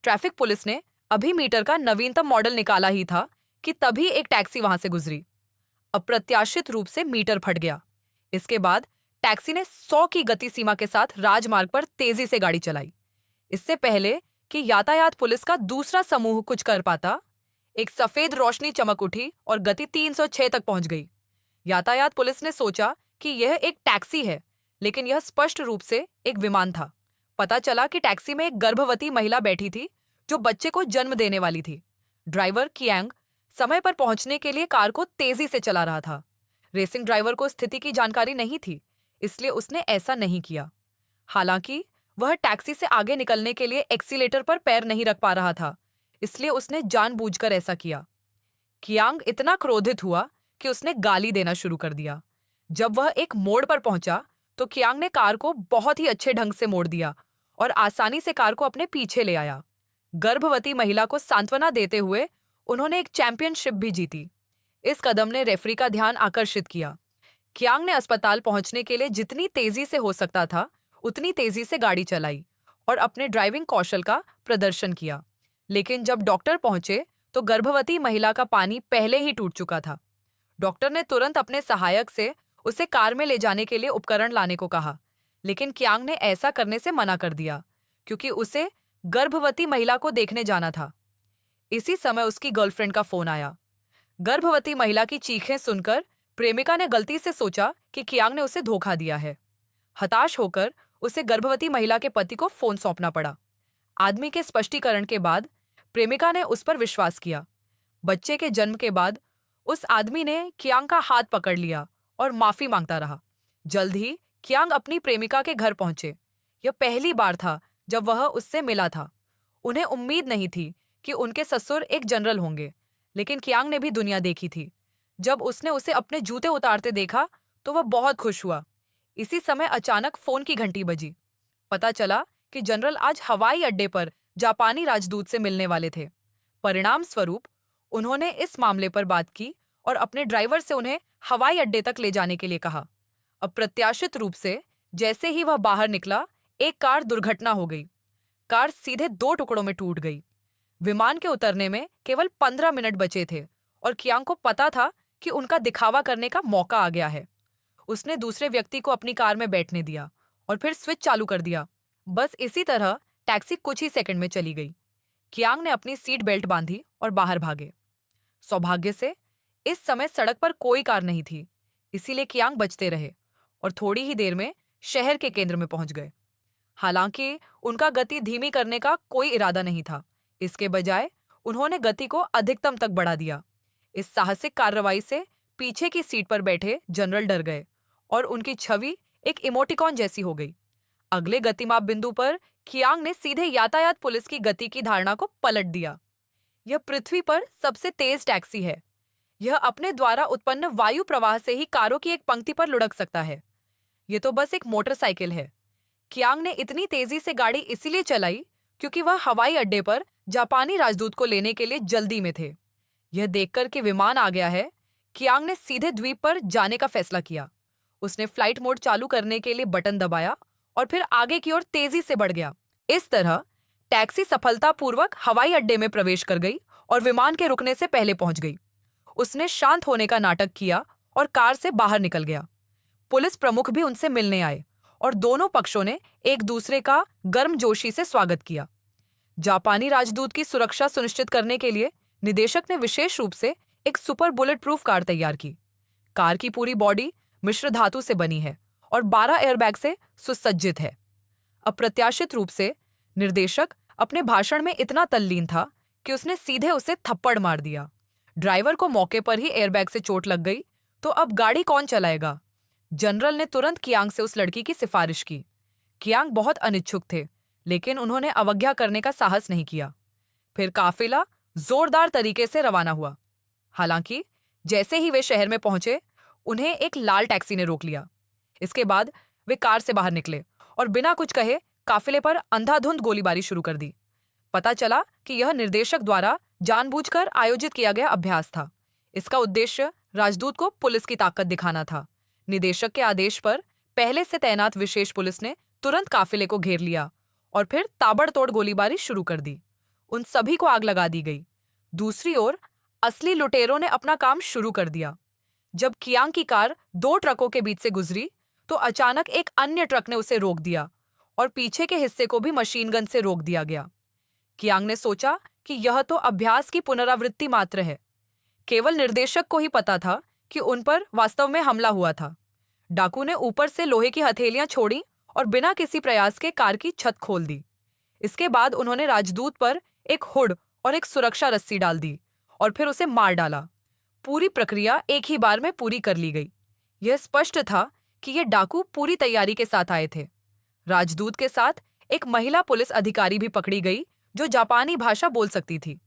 Traffic police ने अभी metre का नवीनतम मॉडल निकाला ही था कि तभी एक टैक्सी वहां से गुजरी। अप्रत्याशित रूप से मीटर फट गया। इसके बाद टैक्सी ने 100 की गति सीमा के साथ राजमार्ग पर तेजी से गाड़ी चलाई। इससे पहले कि यातायात पुलिस का दूसरा समूह कुछ कर पाता, एक सफेद रोशनी चमक उठी और गति 306 तक पहुंच गई। यातायात पुलिस ने सोचा कि यह एक टैक्सी है, लेकिन यह स्पष्ट रूप से एक विमान था। पता चला कि टैक्सी में एक गर्भवती महिला बैठी थी जो बच्चे को जन्म देने वाली थी। ड्राइवर कियांग समय पर पहुंचने के लिए कार को तेजी से चला रहा था। रेसिंग ड्राइवर को स्थिति की जानकारी नहीं थी, इसलिए उसने ऐसा नहीं किया। हालांकि वह टैक्सी से आगे निकलने के लिए एक्सीलेटर पर पैर नहीं रख पा रहा था, इसलिए उसने जानबूझकर ऐसा किया। कियांग इतना क्रोधित हुआ कि उसने गाली देना शुरू कर दिया। जब वह एक मोड़ पर पहुंचा तो कियांग ने कार को बहुत ही अच्छे ढंग से मोड़ दिया और आसानी से कार को अपने पीछे ले आया। गर्भवती महिला को सांत्वना देते हुए उन्होंने एक चैंपियनशिप भी जीती। इस कदम ने रेफरी का ध्यान आकर्षित किया। कियांग ने अस्पताल पहुंचने के लिए जितनी तेजी से हो सकता था उतनी तेजी से गाड़ी चलाई और अपने ड्राइविंग कौशल का प्रदर्शन किया। लेकिन जब डॉक्टर पहुंचे तो गर्भवती महिला का पानी पहले ही टूट चुका था। डॉक्टर ने तुरंत अपने सहायक से उसे कार में ले जाने के लिए उपकरण लाने को कहा, लेकिन कियांग ने ऐसा करने से मना कर दिया क्योंकि उसे गर्भवती महिला को देखने जाना था। इसी समय उसकी गर्लफ्रेंड का फोन आया। गर्भवती महिला की चीखें सुनकर प्रेमिका ने गलती से सोचा कि कियांग ने उसे धोखा दिया है। हताश होकर उसे गर्भवती महिला के पति को फोन सौंपना पड़ा। आदमी के स्पष्टीकरण के बाद प्रेमिका ने उस पर विश्वास किया। बच्चे के जन्म के बाद उस आदमी ने कियांग का हाथ पकड़ लिया और माफी मांगता रहा। जल्द ही कियांग अपनी प्रेमिका के घर पहुंचे। यह पहली बार था जब वह उससे मिला था। उन्हें उम्मीद नहीं थी कि उनके ससुर एक जनरल होंगे, लेकिन कियांग ने भी दुनिया देखी थी। जब उसने उसे अपने जूते उतारते देखा तो वह बहुत खुश हुआ। इसी समय अचानक फोन की घंटी बजी। पता चला कि जनरल आज हवाई अड्डे पर जापानी राजदूत से मिलने वाले थे। परिणाम स्वरूप उन्होंने इस मामले पर बात की और अपने ड्राइवर से उन्हें हवाई अड्डे तक ले जाने के लिए कहा। अप्रत्याशित रूप से जैसे ही वह बाहर निकला, एक कार दुर्घटना हो गई। कार सीधे 2 टुकड़ों में टूट गई। विमान के उतरने में केवल 15 मिनट बचे थे और कियांग को पता था कि उनका दिखावा करने का मौका आ गया है। उसने दूसरे व्यक्ति को अपनी कार में बैठने दिया और फिर स्विच चालू कर दिया। बस इसी तरह टैक्सी कुछ ही सेकंड में चली गई। कियांग ने अपनी सीट बेल्ट बांधी और बाहर भागे। सौभाग्य से इस समय सड़क पर कोई कार नहीं थी, इसीलिए कियांग बचते रहे और थोड़ी ही देर में शहर के केंद्र में पहुंच गए। हालांकि उनका गति धीमी करने का कोई इरादा नहीं था। इसके बजाय उन्होंने गति को अधिकतम तक बढ़ा दिया। इस साहसिक कार्रवाई से पीछे की सीट पर बैठे जनरल डर गए और उनकी छवि एक इमोटिकॉन जैसी हो गई। अगले गतिमाप बिंदु पर कियांग ने सीधे यातायात पुलिस की गति की धारणा को पलट दिया। यह पृथ्वी पर सबसे तेज टैक्सी है। यह अपने द्वारा उत्पन्न वायु प्रवाह से ही कारों की एक पंक्ति पर लुढ़क सकता है। यह तो बस एक मोटरसाइकिल है। कियांग ने इतनी तेजी से गाड़ी इसीलिए चलाई क्योंकि वह हवाई अड्डे पर जापानी राजदूत को लेने के लिए जल्दी में थे। यह देखकर कि विमान आ गया है, कियांग ने सीधे द्वीप पर जाने का फैसला किया। उसने फ्लाइट मोड चालू करने के लिए बटन दबाया और फिर आगे की ओर तेजी से बढ़ गया। इस तरह टैक्सी सफलतापूर्वक हवाई अड्डे में प्रवेश कर गई और विमान के रुकने से पहले पहुंच गई। उसने शांत होने का नाटक किया और कार से बाहर निकल गया। पुलिस प्रमुख भी उनसे मिलने आए और दोनों पक्षों ने एक दूसरे का गर्मजोशी से स्वागत किया। जापानी राजदूत की सुरक्षा सुनिश्चित करने के लिए निदेशक ने विशेष रूप से एक सुपर बुलेट प्रूफ कार तैयार की। कार की पूरी बॉडी मिश्र धातु से बनी है और 12 एयरबैग से सुसज्जित है। अप्रत्याशित रूप से निर्देशक अपने भाषण में इतना तल्लीन था कि उसने सीधे उसे थप्पड़ मार दिया। ड्राइवर को मौके पर ही एयरबैग से चोट लग गई, तो अब गाड़ी कौन चलाएगा? जनरल ने तुरंत कियांग से उस लड़की की सिफारिश की। कियांग बहुत अनिच्छुक थे, लेकिन उन्होंने अवज्ञा करने का साहस नहीं किया। फिर काफिला जोरदार तरीके से रवाना हुआ। हालांकि जैसे ही वे शहर में पहुंचे, उन्हें एक लाल टैक्सी ने रोक लिया। इसके बाद वे कार से बाहर निकले और बिना कुछ कहे काफिले पर अंधाधुंध गोलीबारी शुरू कर दी। पता चला कि यह निर्देशक द्वारा जानबूझकर आयोजित किया गया अभ्यास था। इसका उद्देश्य राजदूत को पुलिस की ताकत दिखाना था। निदेशक के आदेश पर पहले से तैनात विशेष पुलिस ने तुरंत काफिले को घेर लिया और फिर ताबड़तोड़ गोलीबारी शुरू कर दी। उन सभी को आग लगा दी गई। दूसरी ओर असली लुटेरों ने अपना काम शुरू कर दिया। जब कियांग की कार दो ट्रकों के बीच से गुजरी तो अचानक एक अन्य ट्रक ने उसे रोक दिया और पीछे के हिस्से को भी मशीन गन से रोक दिया गया। कियांग ने सोचा कि यह तो अभ्यास की पुनरावृत्ति मात्र है। केवल निर्देशक को ही पता था कि उन पर वास्तव में हमला हुआ था। डाकू ने ऊपर से लोहे की हथेलियां छोड़ी और बिना किसी प्रयास के कार की छत खोल दी। इसके बाद उन्होंने राजदूत पर एक हुड और एक सुरक्षा रस्सी डाल दी और फिर उसे मार डाला। पूरी प्रक्रिया एक ही बार में पूरी कर ली गई। यह स्पष्ट था कि ये डाकू पूरी तैयारी के साथ आए थे। राजदूत के साथ एक महिला पुलिस अधिकारी भी पकड़ी गई जो जापानी भाषा बोल सकती थी।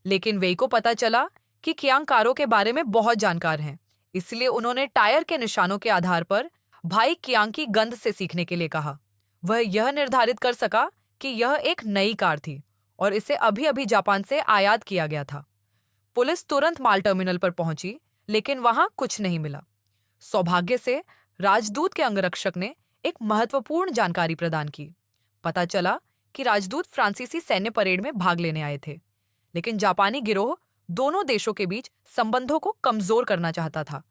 लेकिन वेई को पता चला कि कियांग कारों के बारे में बहुत जानकार हैं, इसलिए उन्होंने टायर के निशानों के आधार पर भाई कियांग की गंध से सीखने के लिए कहा। वह यह निर्धारित कर सका कि यह एक नई कार थी और इसे अभी अभी जापान से आयात किया गया था। पुलिस तुरंत माल टर्मिनल पर पहुंची, लेकिन वहां कुछ नहीं मिला। सौभाग्य से राजदूत के अंगरक्षक ने एक महत्वपूर्ण जानकारी प्रदान की। पता चला कि राजदूत फ्रांसीसी सैन्य परेड में भाग लेने आए थे, लेकिन जापानी गिरोह दोनों देशों के बीच संबंधों को कमजोर करना चाहता था।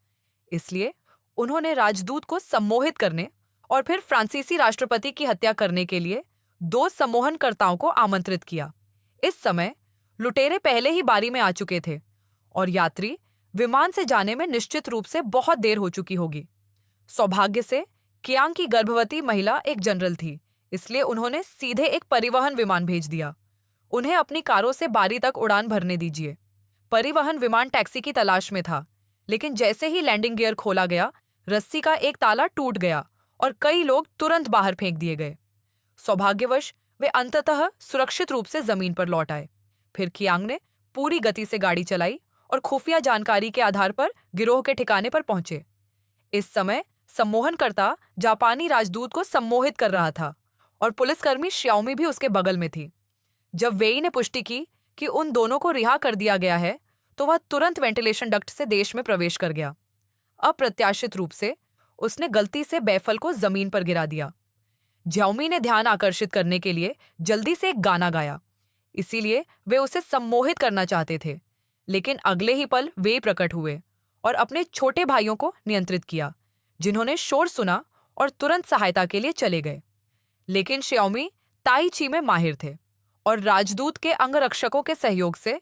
इसलिए उन्होंने राजदूत को सम्मोहित करने और फिर फ्रांसीसी राष्ट्रपति की हत्या करने के लिए दो सम्मोहनकर्ताओं को आमंत्रित किया। इस समय लुटेरे पहले ही बारी में आ चुके थे और यात्री विमान से जाने में निश्चित रूप से बहुत देर हो चुकी होगी। सौभाग्य से कियांग की गर्भवती महिला एक जनरल थी, इसलिए उन्होंने सीधे एक परिवहन विमान भेज दिया। उन्हें अपनी कारों से बारी तक उड़ान भरने दीजिए। परिवहन विमान टैक्सी की तलाश में था, लेकिन जैसे ही लैंडिंग गियर खोला गया, रस्सी का एक ताला टूट गया और कई लोग तुरंत बाहर फेंक दिए गए। सौभाग्यवश वे अंततः सुरक्षित रूप से जमीन पर लौट आए। फिर कियांग ने पूरी गति से गाड़ी चलाई और खुफिया जानकारी के आधार पर गिरोह के ठिकाने पर पहुंचे। इस समय सम्मोहनकर्ता जापानी राजदूत को सम्मोहित कर रहा था और पुलिसकर्मी श्याओमी भी उसके बगल में थी। जब वेई ने पुष्टि की कि उन दोनों को रिहा कर दिया गया है, तो वह तुरंत वेंटिलेशन डक्ट से देश में प्रवेश कर गया। अप्रत्याशित रूप से उसने गलती से बैफल को जमीन पर गिरा दिया। ज्याओमी ने ध्यान आकर्षित करने के लिए जल्दी से एक गाना गाया, इसीलिए वे उसे सम्मोहित करना चाहते थे। लेकिन अगले ही पल वे प्रकट हुए और अपने छोटे भाइयों को नियंत्रित किया, जिन्होंने शोर सुना और तुरंत सहायता के लिए चले गए। लेकिन श्याओमी ताई ची में माहिर थे और राजदूत के अंगरक्षकों के सहयोग से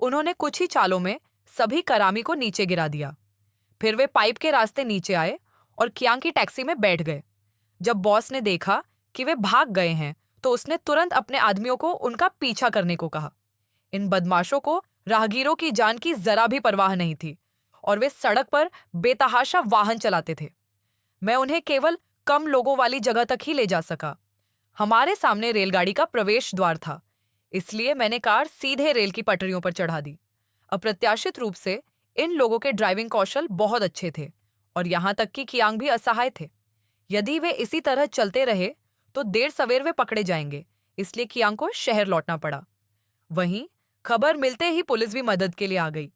उन्होंने कुछ ही चालों में सभी करामी को नीचे गिरा दिया। फिर वे पाइप के रास्ते नीचे आए और कियांग की टैक्सी में बैठ गए। जब बॉस ने देखा कि वे भाग गए हैं, तो उसने तुरंत अपने आदमियों को उनका पीछा करने को कहा। इन बदमाशों को राहगीरों की जान की जरा भी परवाह नहीं थी और वे सड़क पर बेतहाशा वाहन चलाते थे। मैं उन्हें केवल कम लोगों वाली जगह तक ही ले जा सका। हमारे सामने रेलगाड़ी का प्रवेश द्वार था, इसलिए मैंने कार सीधे रेल की पटरियों पर चढ़ा दी। अप्रत्याशित रूप से इन लोगों के ड्राइविंग कौशल बहुत अच्छे थे और यहाँ तक कि कियांग भी असहाय थे। यदि वे इसी तरह चलते रहे तो देर सवेर वे पकड़े जाएंगे, इसलिए कियांग को शहर लौटना पड़ा। वहीं खबर मिलते ही पुलिस भी मदद के लिए आ गई।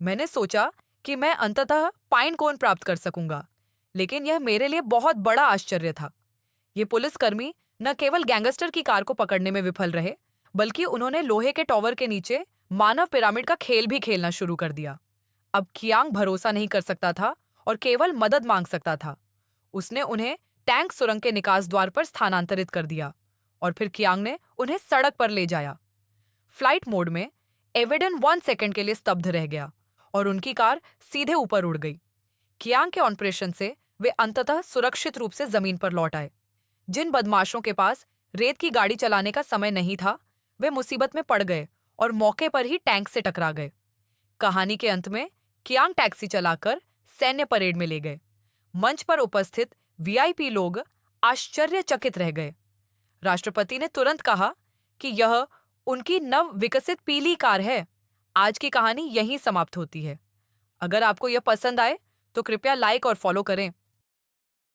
मैंने सोचा कि मैं अंततः पाइन कोन प्राप्त कर सकूंगा, लेकिन यह मेरे लिए बहुत बड़ा आश्चर्य था। ये पुलिसकर्मी न केवल गैंगस्टर की कार को पकड़ने में विफल रहे, बल्कि उन्होंने लोहे के टॉवर के नीचे मानव पिरामिड का खेल भी खेलना शुरू कर दिया। अब कियांग भरोसा नहीं कर सकता था और केवल मदद मांग सकता था। उसने उन्हें टैंक सुरंग के निकास द्वार पर स्थानांतरित कर दिया और फिर कियांग ने उन्हें सड़क पर ले जाया। फ्लाइट मोड में एवेडन 1 सेकंड के लिए स्तब्ध रह गया और उनकी कार सीधे ऊपर उड़ गई। कियांग के ऑपरेशन से वे अंततः सुरक्षित रूप से जमीन पर लौट आए। जिन बदमाशों के पास रेत की गाड़ी चलाने का समय नहीं था, वे मुसीबत में पड़ गए और मौके पर ही टैंक से टकरा गए। कहानी के अंत में कियांग टैक्सी चलाकर सैन्य परेड में ले गए। मंच पर उपस्थित वीआईपी लोग आश्चर्यचकित रह गए। राष्ट्रपति ने तुरंत कहा कि यह उनकी नव विकसित पीली कार है। आज की कहानी यहीं समाप्त होती है। अगर आपको यह पसंद आए तो कृपया लाइक और फॉलो करें।